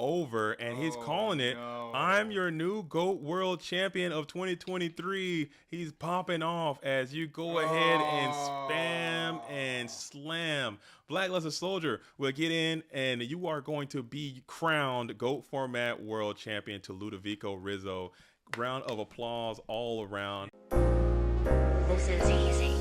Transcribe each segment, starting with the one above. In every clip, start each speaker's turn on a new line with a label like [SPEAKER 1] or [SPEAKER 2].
[SPEAKER 1] over, and he's
[SPEAKER 2] Oh
[SPEAKER 1] calling it, I'm
[SPEAKER 2] no.
[SPEAKER 1] your new GOAT World Champion of 2023. He's popping off as you go ahead and spam and
[SPEAKER 2] Oh.
[SPEAKER 1] slam. Black Luster Soldier will get in, and you are going to be crowned GOAT Format World Champion to Ludovico Rizzo. Round of applause all around. This is easy.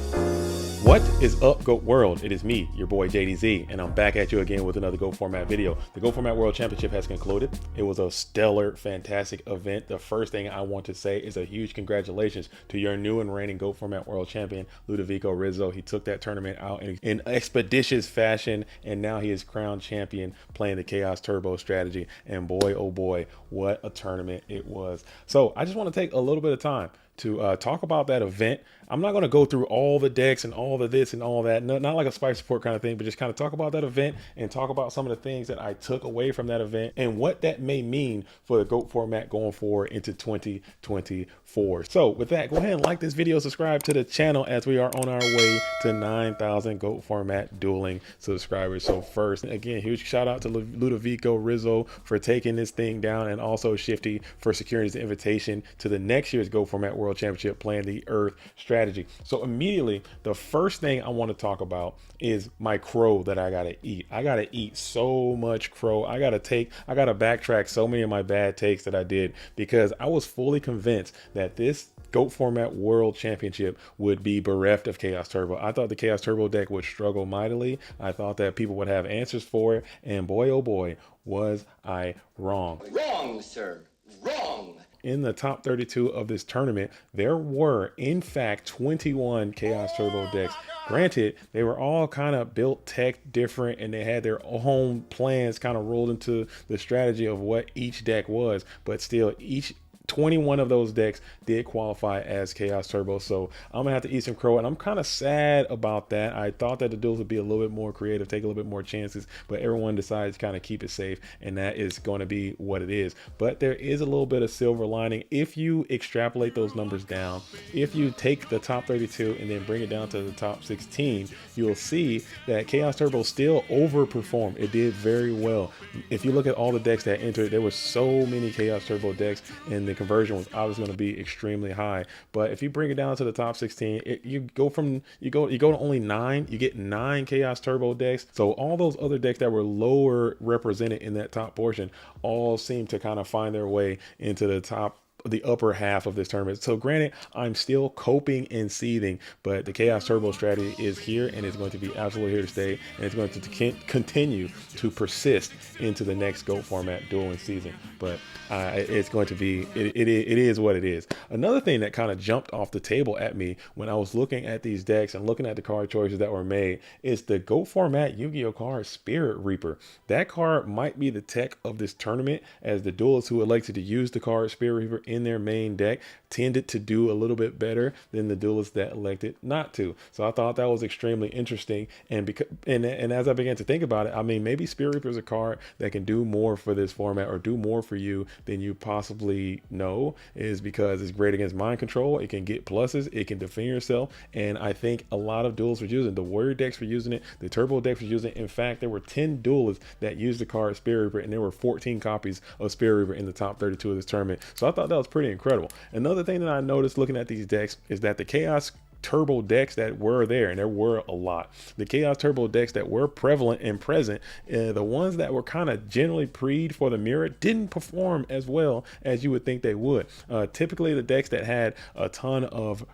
[SPEAKER 1] What is up, GOAT World? It is me, your boy JDZ, and I'm back at you again with another GOAT Format video. The GOAT Format World Championship has concluded. It was a stellar, fantastic event. The first thing I want to say is a huge congratulations to your new and reigning GOAT Format World Champion, Ludovico Rizzo. He took that tournament out in expeditious fashion, and now he is crowned champion playing the Chaos Turbo strategy. And boy, oh boy, what a tournament it was. So I just want to take a little bit of time to talk about that event. I'm not going to go through all the decks and all the this and all that, not like a spice report kind of thing, but just kind of talk about that event and talk about some of the things that I took away from that event and what that may mean for the GOAT format going forward into 2024. So with that, go ahead and like this video, subscribe to the channel as we are on our way to 9,000 GOAT format dueling subscribers. So first, again, huge shout out to Ludovico Rizzo for taking this thing down, and also Shifty for securing his invitation to the next year's GOAT Format World Championship playing the Earth strategy. So immediately, the first thing I want to talk about is my crow that I gotta eat. I gotta eat so much crow. I gotta backtrack so many of my bad takes that I did, because I was fully convinced that this GOAT Format World Championship would be bereft of Chaos Turbo. I thought the Chaos Turbo deck would struggle mightily. I thought that people would have answers for it, and boy oh boy, was I wrong.
[SPEAKER 3] Wrong, sir. Wrong.
[SPEAKER 1] In the top 32 of this tournament, there were in fact 21 Chaos Turbo decks. Granted, they were all kind of built tech different, and they had their own plans kind of rolled into the strategy of what each deck was, but still each 21 of those decks did qualify as Chaos Turbo. So I'm gonna have to eat some crow, and I'm kind of sad about that. I thought that the duels would be a little bit more creative, take a little bit more chances, but everyone decides to kind of keep it safe, and that is going to be what it is. But there is a little bit of silver lining if you extrapolate those numbers down. If you take the top 32 and then bring it down to the top 16, you'll see that Chaos Turbo still overperformed. It did very well. If you look at all the decks that entered, there were so many Chaos Turbo decks, and the conversion was obviously going to be extremely high. But if you bring it down to the top 16, you go to only 9. You get 9 Chaos Turbo decks. So all those other decks that were lower represented in that top portion all seem to kind of find their way into the upper half of this tournament. So granted, I'm still coping and seething, but the Chaos Turbo strategy is here, and it's going to be absolutely here to stay, and it's going to continue to persist into the next GOAT format dueling season. But it's going to be, it is what it is. Another thing that kind of jumped off the table at me when I was looking at these decks and looking at the card choices that were made is the GOAT format Yu-Gi-Oh card Spirit Reaper. That card might be the tech of this tournament, as the duelists who elected to use the card Spirit Reaper in their main deck tended to do a little bit better than the duelists that elected not to. So I thought that was extremely interesting, and as I began to think about it, I mean, maybe Spirit Reaper is a card that can do more for this format, or do more for you than you possibly know, is because it's great against mind control. It can get pluses, it can defend yourself, and I think a lot of duelists were using the warrior decks for using it, the turbo decks for using it. In fact, there were 10 duelists that used the card Spirit Reaper, and there were 14 copies of Spirit Reaper in the top 32 of this tournament. So I thought that was pretty incredible. Another thing that I noticed looking at these decks is that the Chaos Turbo decks that were there, and there were a lot, the Chaos Turbo decks that were prevalent and present, the ones that were kind of generally preed for the mirror, didn't perform as well as you would think they would. Typically the decks that had a ton of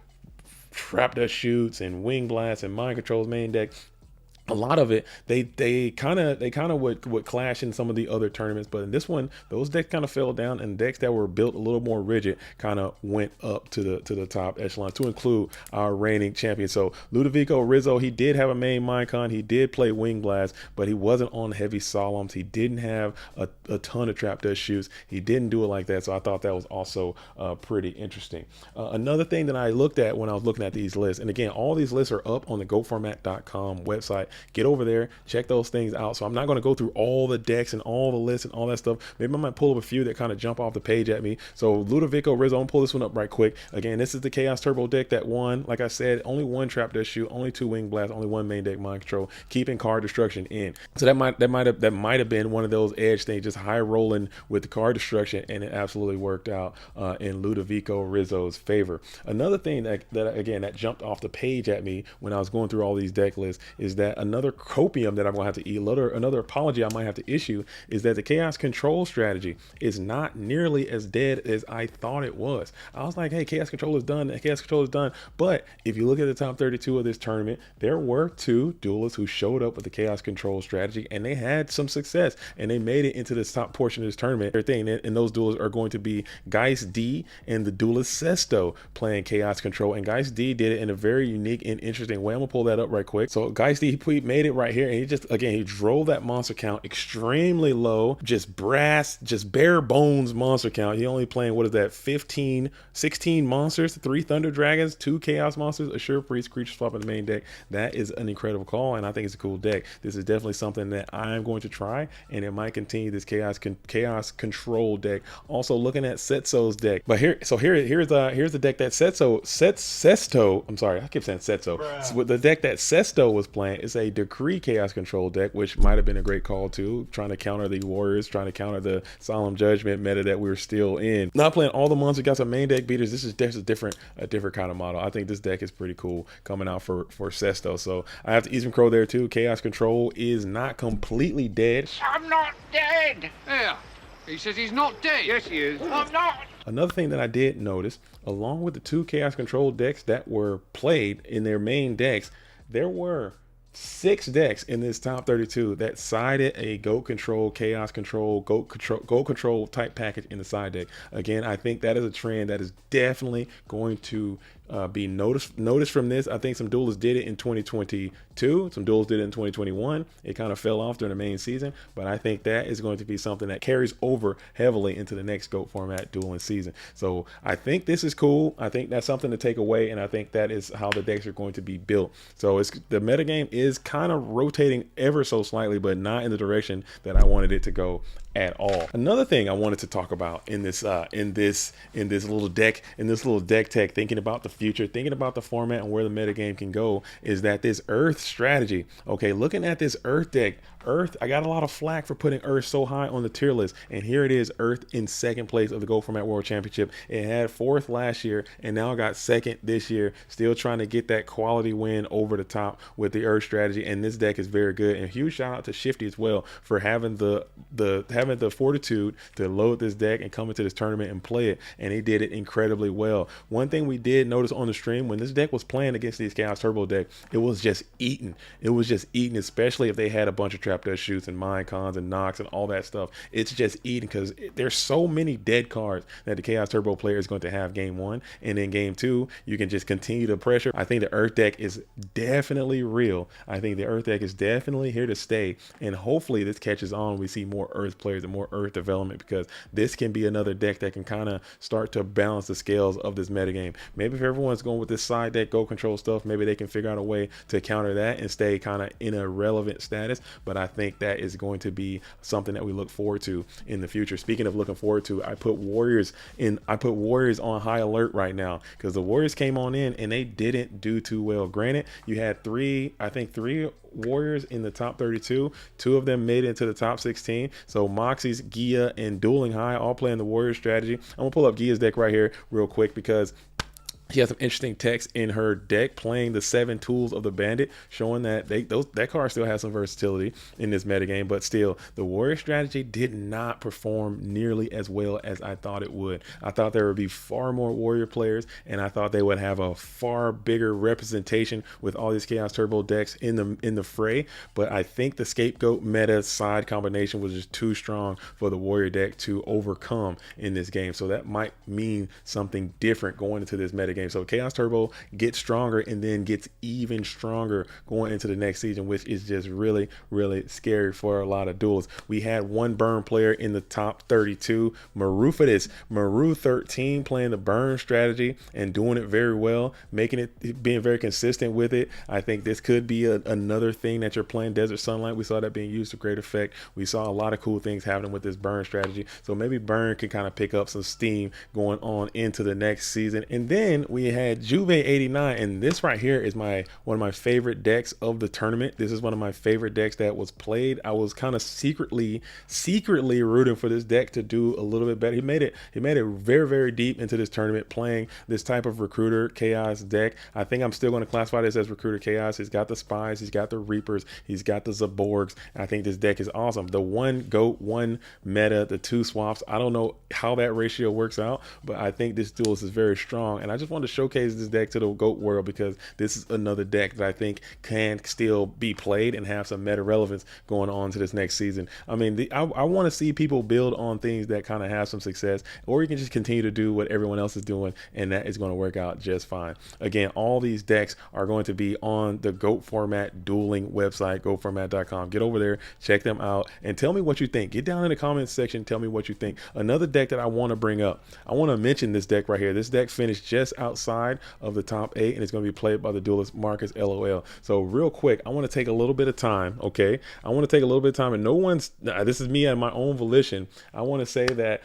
[SPEAKER 1] trap dust shoots and wing blasts and mind controls main deck, a lot of it they kind of would clash in some of the other tournaments, but in this one those decks kind of fell down, and decks that were built a little more rigid kind of went up to the top echelon, to include our reigning champion. So Ludovico Rizzo, he did have a main Minecon, he did play Wing Blast, but he wasn't on heavy solemns, he didn't have a ton of trap dust shoots, he didn't do it like that. So I thought that was also pretty interesting. Another thing that I looked at when I was looking at these lists, and again, all these lists are up on the GoFormat.com website, get over there, check those things out. So I'm not going to go through all the decks and all the lists and all that stuff. Maybe I might pull up a few that kind of jump off the page at me. So Ludovico Rizzo, I'm gonna pull this one up right quick. Again, this is the Chaos Turbo deck that won. Like I said, only one Trap Dust Shoot, only 2 Wing Blast, only 1 main deck Mind Control, keeping card destruction in. So that might have been one of those edge things, just high rolling with the card destruction, and it absolutely worked out in Ludovico Rizzo's favor. Another thing that jumped off the page at me when I was going through all these deck lists is that another copium that I'm gonna have to eat, another apology I might have to issue, is that the Chaos Control strategy is not nearly as dead as I thought it was. I was like, hey, Chaos Control is done, Chaos Control is done. But if you look at the top 32 of this tournament, there were 2 duelists who showed up with the Chaos Control strategy, and they had some success, and they made it into this top portion of this tournament. And those duelists are going to be Geist D and the duelist Sesto playing Chaos Control. And Geist D did it in a very unique and interesting way. I'm gonna pull that up right quick. So Geist D, he made it right here, and he drove that monster count extremely low, just bare bones monster count. He only playing, what is that, 16 monsters, 3 Thunder Dragons, 2 Chaos Monsters, a Sure Priest, creature swap in the main deck. That is an incredible call, and I think it's a cool deck. This is definitely something that I'm going to try, and it might continue this Chaos Control deck. Also looking at Setso's deck, but here's the deck that Sesto. I'm sorry, I keep saying Setso. So the deck that Sesto was playing is a Decree Chaos Control deck, which might have been a great call too, trying to counter the Warriors, trying to counter the Solemn Judgment meta that we're still in. Not playing all the monsters, got some main deck beaters. This is a different kind of model. I think this deck is pretty cool coming out for Sesto. So I have to eat some crow there too. Chaos Control is not completely dead.
[SPEAKER 2] I'm not dead. Yeah, he says he's not dead. Yes, he is. I'm not.
[SPEAKER 1] Another thing that I did notice, along with the 2 Chaos Control decks that were played in their main decks, there were 6 decks in this top 32 that sided a Goat Control, Chaos Control, Goat Control type package in the side deck. Again, I think that is a trend that is definitely going to be noticed from this. I think some duelists did it in 2022. Some duelists did it in 2021. It kind of fell off during the main season, but I think that is going to be something that carries over heavily into the next GOAT format dueling season. So I think this is cool. I think that's something to take away, and I think that is how the decks are going to be built. So the metagame is kind of rotating ever so slightly, but not in the direction that I wanted it to go at all. Another thing I wanted to talk about in this little deck tech, thinking about the future, thinking about the format and where the metagame can go, is that this Earth strategy. Okay, looking at this Earth deck, I got a lot of flack for putting Earth so high on the tier list, and here it is, Earth in 2nd place of the GOAT Format World Championship. It had 4th last year, and now got 2nd this year, still trying to get that quality win over the top with the Earth strategy, and this deck is very good. And huge shout out to Shifty as well for having the fortitude to load this deck and come into this tournament and play it, and he did it incredibly well. One thing we did notice on the stream, when this deck was playing against these Chaos Turbo deck, it was just eating, especially if they had a bunch of Trap Dust Shoots and Mind Cons and Nox and all that stuff. It's just eating because there's so many dead cards that the Chaos Turbo player is going to have game 1, and in game 2 you can just continue to pressure. I think the Earth deck is definitely real. I think the Earth deck is definitely here to stay, and hopefully this catches on. We see more Earth players and more Earth development, because this can be another deck that can kind of start to balance the scales of this metagame. Maybe if everyone's going with this side deck Goat Control stuff, maybe they can figure out a way to counter that and stay kind of in a relevant status. But I think that is going to be something that we look forward to in the future. Speaking of looking forward to, I put Warriors on high alert right now, because the Warriors came on in and they didn't do too well. Granted, you had three Warriors in the top 32. 2 of them made it into the top 16. So Moxie's, Gia, and Dueling High all playing the Warrior strategy. I'm gonna pull up Gia's deck right here real quick, because she has some interesting text in her deck playing the 7 tools of the bandit, showing that that card still has some versatility in this metagame. But still, the Warrior strategy did not perform nearly as well as I thought it would. I thought there would be far more Warrior players, and I thought they would have a far bigger representation with all these Chaos Turbo decks in the fray. But I think the Scapegoat meta side combination was just too strong for the Warrior deck to overcome in this game. So that might mean something different going into this metagame. game. So Chaos Turbo gets stronger and then gets even stronger going into the next season, which is just really, really scary for a lot of duelists. We had one burn player in the top 32, Marufidis, Maru 13, playing the burn strategy and doing it very well, making it, being very consistent with it. I think this could be another thing that you're playing Desert Sunlight. We saw that being used to great effect. We saw a lot of cool things happening with this burn strategy. So maybe burn can kind of pick up some steam going on into the next season. And then we had Juve 89, and this right here is one of my favorite decks of the tournament. This is one of my favorite decks that was played. I was kind of secretly rooting for this deck to do a little bit better. He made it very, very deep into this tournament, playing this type of Recruiter Chaos deck. I think I'm still going to classify this as Recruiter Chaos. He's got the Spies, he's got the Reapers, he's got the Zaborgs. I think this deck is awesome. The one GOAT, one meta, the two swaps. I don't know how that ratio works out, but I think this duelist is very strong. And I just wanted to showcase this deck to the GOAT world because this is another deck that I think can still be played and have some meta relevance going on to this next season. I mean, I want to see people build on things that kind of have some success, or you can just continue to do what everyone else is doing, and that is going to work out just fine. Again, all these decks are going to be on the GOAT Format dueling website, goatformat.com. Get over there, check them out, and tell me what you think. Get down in the comments section, tell me what you think. Another deck that I want to bring up, I want to mention this deck right here. This deck finished just outside of the top 8, and it's going to be played by the duelist Marcus LOL. So real quick, I want to take a little bit of time, okay? I want to take a little bit of time, and this is me at my own volition. I want to say that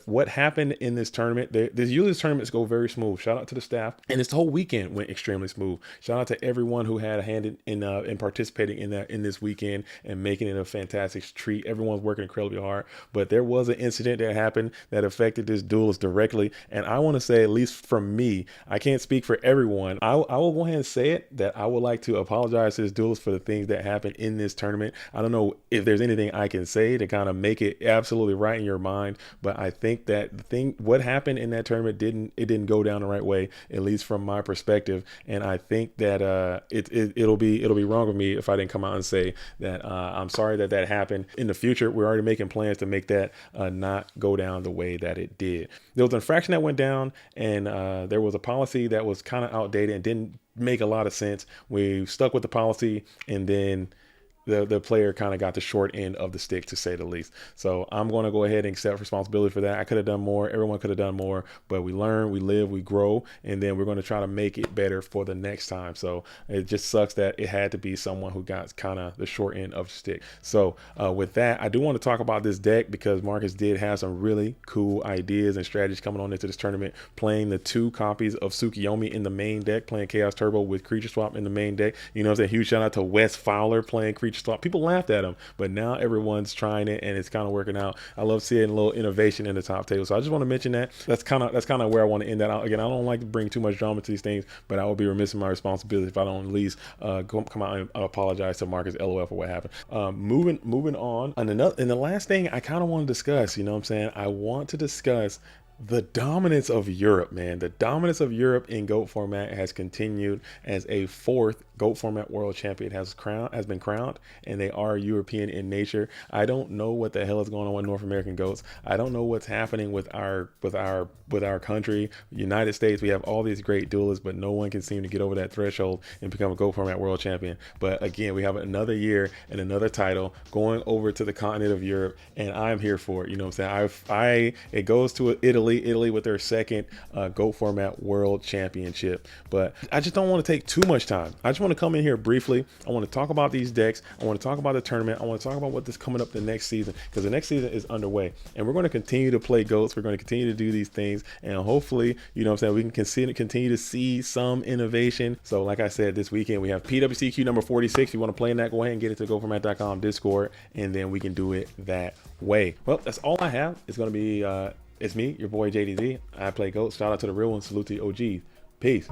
[SPEAKER 1] what happened in this tournament, usually this tournaments go very smooth. Shout out to the staff, and this whole weekend went extremely smooth. Shout out to everyone who had a hand in participating in this weekend and making it a fantastic treat. Everyone's working incredibly hard, but there was an incident that happened that affected this duelist directly, and I want to say, at least from me, I can't speak for everyone. I will go ahead and say it, that I would like to apologize to this duelist for the things that happened in this tournament. I don't know if there's anything I can say to kind of make it absolutely right in your mind, but I think that what happened in that tournament didn't go down the right way, at least from my perspective. And I think that it'll be wrong of me if I didn't come out and say that I'm sorry that happened. In the future, we're already making plans to make that not go down the way that it did. There was an infraction that went down, and there was a policy that was kind of outdated and didn't make a lot of sense. We stuck with the policy, and then the player kind of got the short end of the stick, to say the least. So I'm going to go ahead and accept responsibility for that. I could have done more. Everyone could have done more, but we learn, we live, we grow, and then we're going to try to make it better for the next time. So it just sucks that it had to be someone who got kind of the short end of the stick. So with that, I do want to talk about this deck because Marcus did have some really cool ideas and strategies coming on into this tournament, playing the 2 copies of Tsukiyomi in the main deck, playing Chaos Turbo with Creature Swap in the main deck. You know what I'm saying? Huge shout out to Wes Fowler playing Creature Swap. People laughed at him, but now everyone's trying it and it's kind of working out. I love seeing a little innovation in the top table. So I just want to mention that. That's kind of where I want to end that out. Again, I don't like to bring too much drama to these things, but I would be remiss in my responsibility if I don't at least come out and apologize to Marcus LOL for what happened. Moving on. And the last thing I kind of want to discuss, you know what I'm saying? I want to discuss the dominance of Europe, man. The dominance of Europe in GOAT format has continued as a 4th GOAT format world champion has been crowned, and they are European in nature. I don't know what the hell is going on with North American GOATs. I don't know what's happening with our country, United States. We have all these great duelists, but no one can seem to get over that threshold and become a GOAT format world champion. But again, we have another year and another title going over to the continent of Europe, and I'm here for it. You know what I'm saying? It goes to Italy with their 2nd GOAT format world championship. But I just don't want to take too much time. I just want to come in here briefly. I want to talk about these decks. I want to talk about the tournament. I want to talk about what is coming up the next season, because the next season is underway, and we're going to continue to play GOATs. We're going to continue to do these things, and hopefully, you know what I'm saying, we can continue to see some innovation. So like I said, this weekend we have PWCQ number 46. If you want to play in that, go ahead and get it to goformat.com Discord, and then we can do it that way. Well, that's all I have. It's going to be it's me, your boy JDZ. I play GOAT. Shout out to the real ones. Salute to the OGs. Peace.